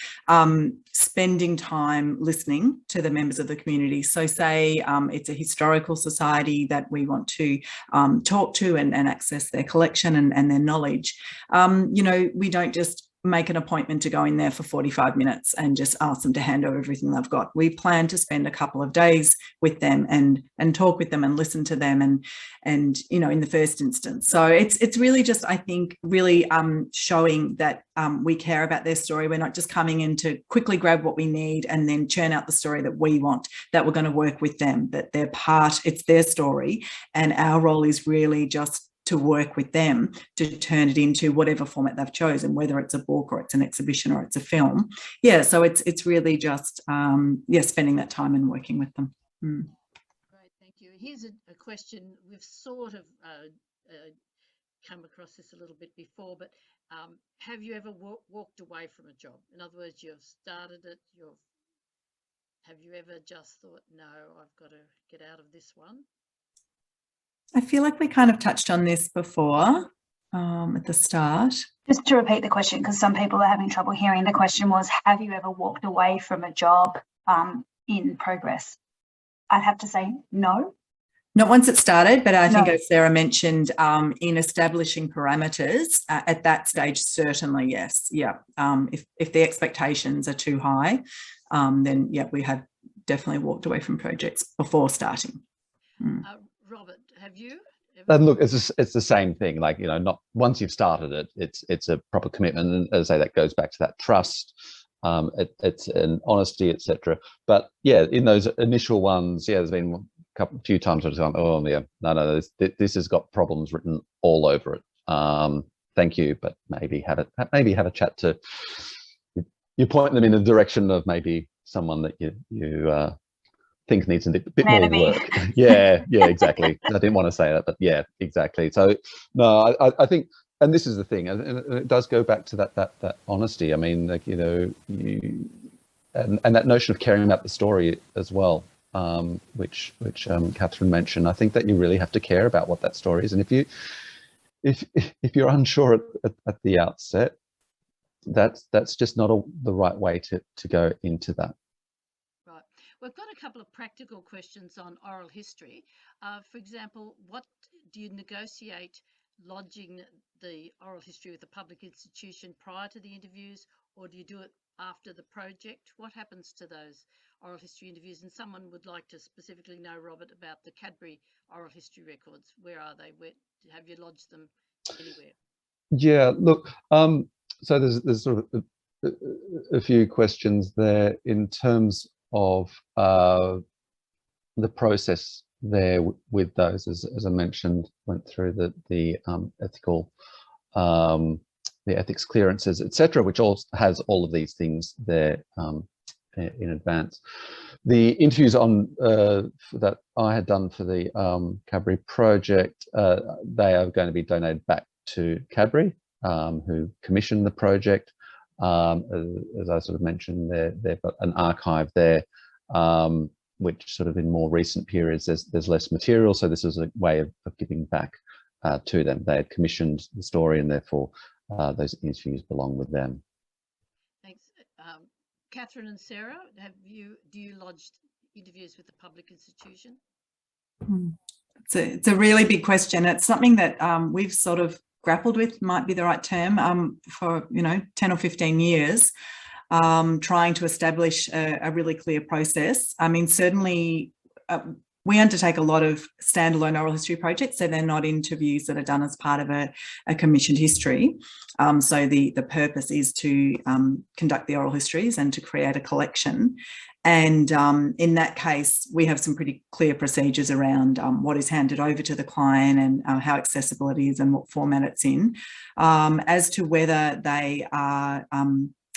spending time listening to the members of the community. So say it's a historical society that we want to talk to and access their collection and their knowledge. You know, we don't just make an appointment to go in there for 45 minutes and just ask them to hand over everything they've got. We plan to spend a couple of days with them and talk with them and listen to them and you know, in the first instance. So it's really just, I think, really showing that we care about their story. We're not just coming in to quickly grab what we need and then churn out the story that we want, that we're going to work with them, that they're part, it's their story, and our role is really just to work with them to turn it into whatever format they've chosen, whether it's a book or it's an exhibition or it's a film. Yeah, so it's really just, spending that time and working with them. Great, thank you. Here's a question. We've sort of come across this a little bit before, but have you ever walked away from a job? In other words, you've started it, have you ever just thought, no, I've got to get out of this one? I feel like we kind of touched on this before at the start. Just to repeat the question, because some people are having trouble hearing, the question was, have you ever walked away from a job in progress? I'd have to say no. Not once it started, but I think as Sarah mentioned, in establishing parameters at that stage, certainly yes. Yeah. If the expectations are too high, then yeah, we have definitely walked away from projects before starting. Robert, have you? Look, it's the same thing. Like, you know, not once you've started it, it's a proper commitment, and as I say, that goes back to that trust. It's an honesty, etc. But yeah, in those initial ones, yeah, there's been a few times where I've gone, oh yeah, no, this has got problems written all over it. Thank you, but maybe have a chat to. You point them in the direction of maybe someone that you think needs a bit more work. Yeah, exactly. I didn't want to say that, but yeah, exactly. So no, I think and this is the thing, and it does go back to that honesty. I mean, like, you know, and that notion of caring about the story as well, which Katherine mentioned. I think that you really have to care about what that story is, and if you're unsure at the outset, that's just not the right way to go into that. Right. We've got a couple of practical questions on oral history. For example, what do you negotiate lodging the oral history with a public institution prior to the interviews, or do you do it after the project? What happens to those oral history interviews? And someone would like to specifically know, Robert, about the Cadbury oral history records. Where are they? Where have you lodged them anywhere? Yeah, look, so there's sort of a few questions there in terms of the process there with those, as I mentioned, went through the ethical, the ethics clearances, etc., which also has all of these things there in advance. The interviews on that I had done for the Cadbury project, they are going to be donated back to Cadbury, who commissioned the project. As I sort of mentioned, they've got an archive there, which sort of in more recent periods there's less material, so this is a way of giving back to them. They had commissioned the story, and therefore those interviews belong with them. Thanks. Katherine and Sarah, do you lodge interviews with the public institution? It's a really big question. It's something that we've sort of grappled with, might be the right term, for 10 or 15 years, trying to establish a really clear process. I mean, certainly we undertake a lot of standalone oral history projects, so they're not interviews that are done as part of a commissioned history. So the purpose is to conduct the oral histories and to create a collection. And in that case, we have some pretty clear procedures around what is handed over to the client and how accessible it is and what format it's in. As to whether they are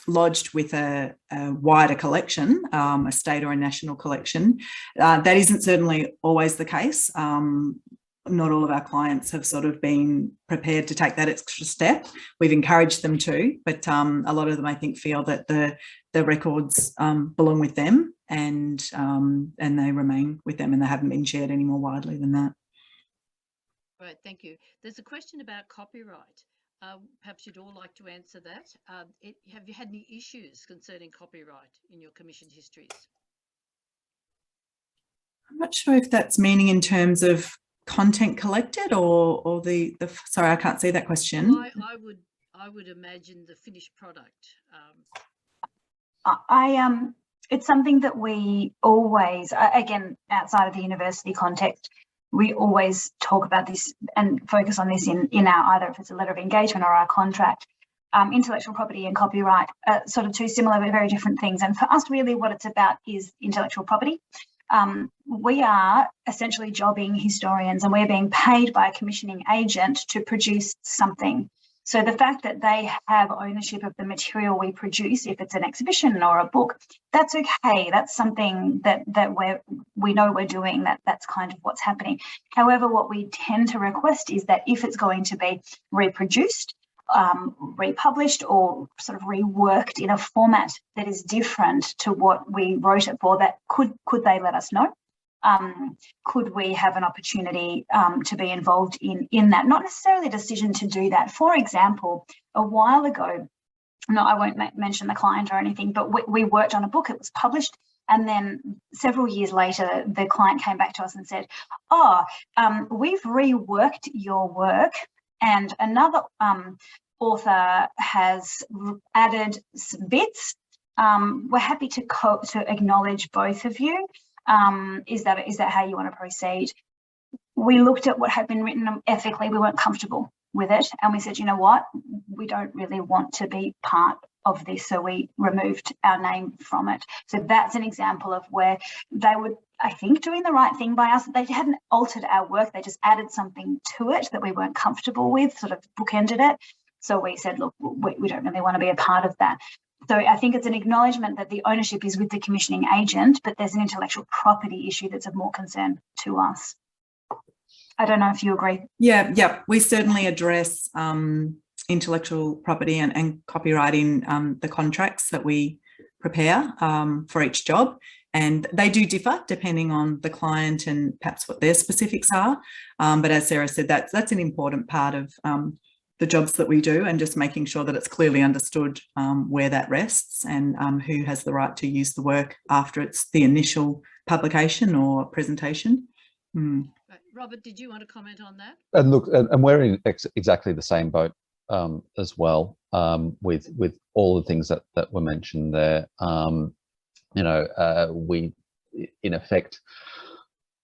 lodged with a wider collection, a state or a national collection, that isn't certainly always the case. Not all of our clients have sort of been prepared to take that extra step. We've encouraged them to, but a lot of them, I think, feel that the records belong with them and they remain with them, and they haven't been shared any more widely than that. Right, thank you. There's a question about copyright. Perhaps you'd all like to answer that. Have you had any issues concerning copyright in your commissioned histories? I'm not sure if that's meaning in terms of content collected or the sorry, I can't see that question. I would imagine the finished product. It's something that we always, again, outside of the university context, we always talk about this and focus on this in our, either if it's a letter of engagement or our contract. Intellectual property and copyright are sort of two similar but very different things. And for us, really what it's about is intellectual property. We are essentially jobbing historians, and we're being paid by a commissioning agent to produce something. So the fact that they have ownership of the material we produce, if it's an exhibition or a book, that's okay. That's something that we know we're doing, that's kind of what's happening. However, what we tend to request is that if it's going to be reproduced, republished or sort of reworked in a format that is different to what we wrote it for, that could they let us know? Could we have an opportunity to be involved in that? Not necessarily a decision to do that. For example, a while ago, no, I won't mention the client or anything, but we worked on a book, it was published, and then several years later, the client came back to us and said, we've reworked your work and another author has added some bits. We're happy to acknowledge both of you. Is that how you want to proceed? We looked at what had been written ethically. We weren't comfortable with it, and we said, you know what, we don't really want to be part of this, so we removed our name from it. So that's an example of where they were, I think, doing the right thing by us. They hadn't altered our work, they just added something to it that we weren't comfortable with, sort of bookended it. So we said, look, we don't really want to be a part of that. So I think it's an acknowledgement that the ownership is with the commissioning agent, but there's an intellectual property issue that's of more concern to us. I don't know if you agree. Yeah. We certainly address intellectual property and copyright in the contracts that we prepare for each job. And they do differ depending on the client and perhaps what their specifics are. But as Sarah said, that's an important part of the jobs that we do, and just making sure that it's clearly understood where that rests and who has the right to use the work after it's the initial publication or presentation. Right. Robert, did you want to comment on that? And look, and we're in exactly the same boat as well, with all the things that were mentioned there. We, in effect,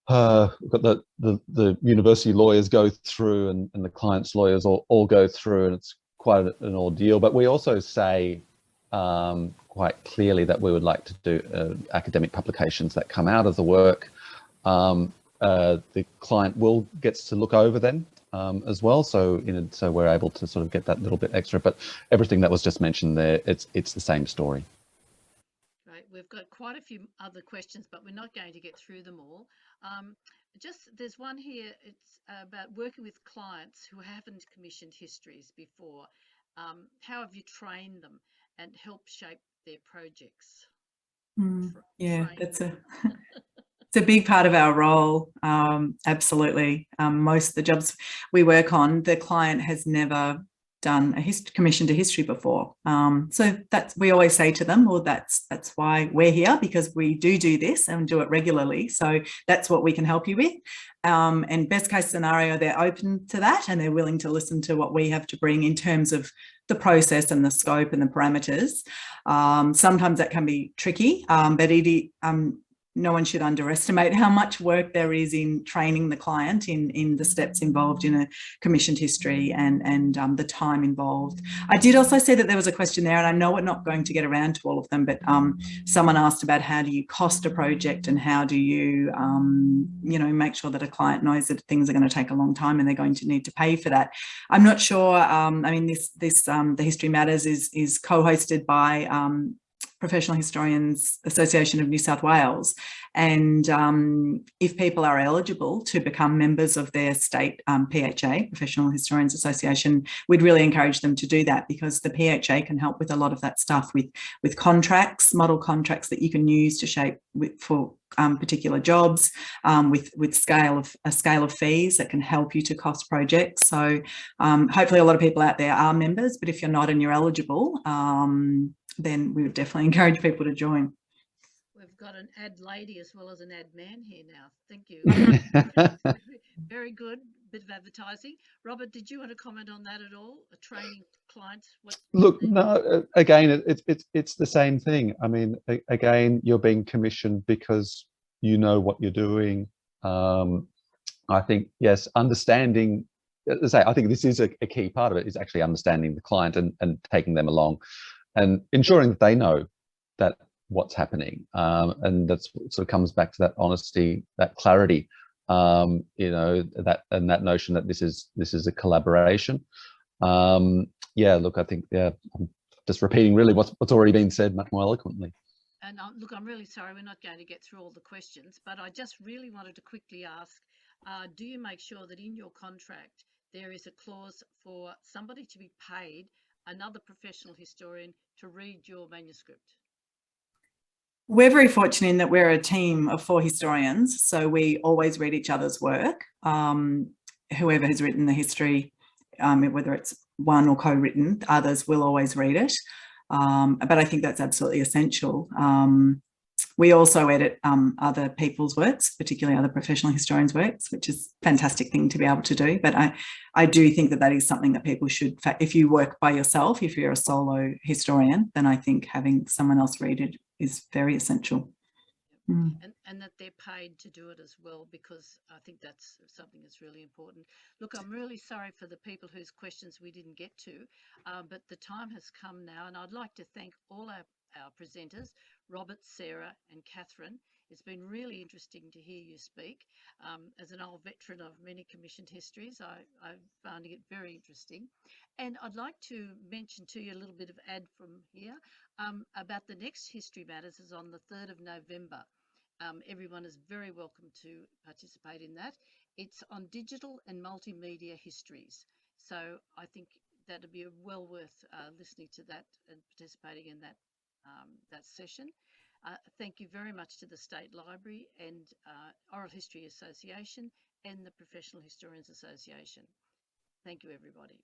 we've got the university lawyers go through, and the client's lawyers all go through, and it's quite an ordeal. But we also say quite clearly that we would like to do academic publications that come out of the work. The client gets to look over them as well, so so we're able to sort of get that little bit extra. But everything that was just mentioned there, it's the same story. Right, we've got quite a few other questions, but we're not going to get through them all. There's one here. It's about working with clients who haven't commissioned histories before. How have you trained them and helped shape their projects? Yeah, it's a big part of our role. Absolutely. Most of the jobs we work on, the client has never done a commission to history before. So we always say to them, well, that's why we're here, because we do this and do it regularly. So that's what we can help you with. And best case scenario, they're open to that and they're willing to listen to what we have to bring in terms of the process and the scope and the parameters. Sometimes that can be tricky, but no one should underestimate how much work there is in training the client in the steps involved in a commissioned history and the time involved. I did also say that there was a question there, and I know we're not going to get around to all of them, but someone asked about how do you cost a project and how do you, make sure that a client knows that things are going to take a long time and they're going to need to pay for that. I'm not sure. The History Matters is co-hosted by Professional Historians Association of New South Wales, and if people are eligible to become members of their state PHA, Professional Historians Association, we'd really encourage them to do that, because the PHA can help with a lot of that stuff, with contracts, model contracts that you can use to shape for particular jobs, with a scale of fees that can help you to cost projects. So hopefully a lot of people out there are members, but if you're not and you're eligible, then we would definitely encourage people to join. We've got an ad lady as well as an ad man here now. Thank you. Very good. Bit of advertising. Robert, did you want to comment on that at all? Training clients? Look, no. Again, it's the same thing. I mean, again, you're being commissioned because you know what you're doing. I think, yes, understanding. As I say, I think this is a key part of it, is actually understanding the client and taking them along, and ensuring that they know that what's happening, and that's sort of comes back to that honesty, that clarity, that notion that this is a collaboration. Yeah, look, I think I'm just repeating really what's already been said much more eloquently. And look, I'm really sorry we're not going to get through all the questions, but I just really wanted to quickly ask, do you make sure that in your contract there is a clause for somebody to be paid, another professional historian, to read your manuscript? We're very fortunate in that we're a team of 4 historians, so we always read each other's work. Whoever has written the history, whether it's one or co-written, others will always read it. But I think that's absolutely essential. We also edit other people's works, particularly other professional historians' works, which is a fantastic thing to be able to do. But I do think that is something that people should, if you work by yourself, if you're a solo historian, then I think having someone else read it is very essential. And that they're paid to do it as well, because I think that's something that's really important. Look, I'm really sorry for the people whose questions we didn't get to, but the time has come now, and I'd like to thank all our presenters, Robert, Sarah and Katherine. It's been really interesting to hear you speak. As an old veteran of many commissioned histories, I'm finding it very interesting. And I'd like to mention to you a little bit of ad from here about the next History Matters is on the 3rd of November. Everyone is very welcome to participate in that. It's on digital and multimedia histories. So I think that'd be well worth listening to that and participating in that that session. Thank you very much to the State Library and Oral History Association and the Professional Historians Association. Thank you, everybody.